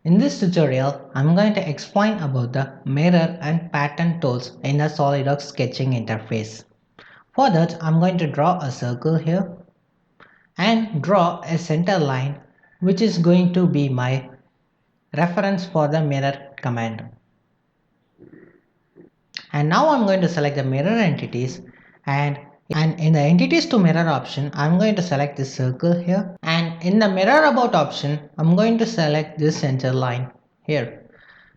In this tutorial, I'm going to explain about the mirror and pattern tools in the Solidworks sketching interface. For that, I'm going to draw a circle here and draw a center line which is going to be my reference for the mirror command. And now I'm going to select the mirror entities and in the entities to mirror option, I'm going to select this circle here, and in the mirror about option, I'm going to select this center line here.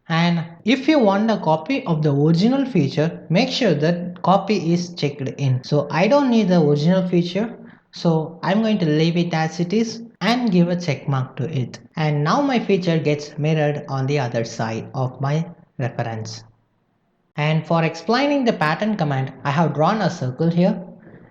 And if you want a copy of the original feature, make sure that copy is checked in. So I don't need the original feature, so I'm going to leave it as it is and give a check mark to it. And now my feature gets mirrored on the other side of my reference. And for explaining the pattern command, I have drawn a circle here,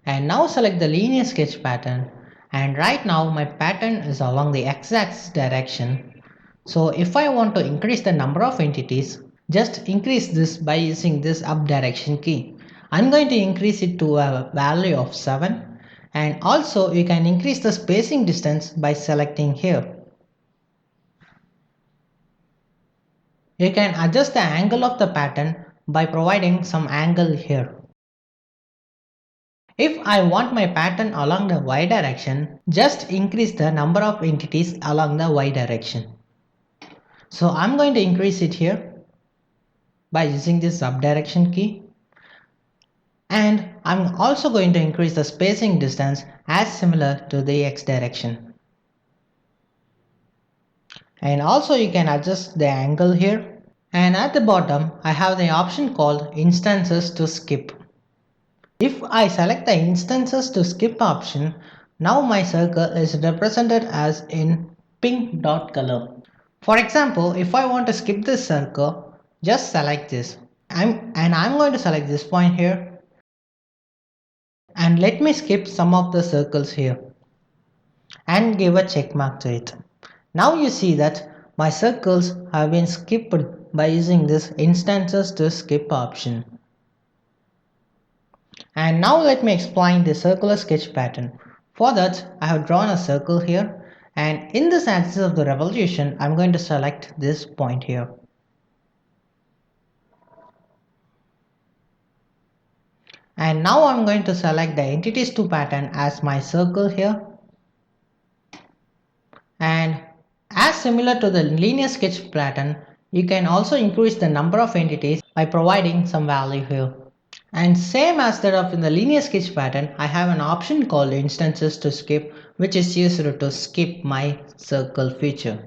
and now select the linear sketch pattern, and right now my pattern is along the x-axis direction. So if I want to increase the number of entities, just increase this by using this up direction key. I'm going to increase it to a value of 7, and also you can increase the spacing distance by selecting here. You can adjust the angle of the pattern by providing some angle here. If I want my pattern along the y direction, just increase the number of entities along the y direction. So I'm going to increase it here by using this up direction key. And I'm also going to increase the spacing distance as similar to the x direction. And also you can adjust the angle here. And at the bottom, I have the option called instances to skip. If I select the instances to skip option, now my circle is represented as in pink dot color. For example, if I want to skip this circle, just select this. I'm going to select this point here. And let me skip some of the circles here. And give a check mark to it. Now you see that my circles have been skipped by using this instances to skip option. And now let me explain the circular sketch pattern. For that, I have drawn a circle here, and in this axis of the revolution, I'm going to select this point here. And now I'm going to select the entities to pattern as my circle here. And as similar to the linear sketch pattern, you can also increase the number of entities by providing some value here. And same as that of in the linear sketch pattern, I have an option called instances to skip, which is used to skip my circle feature.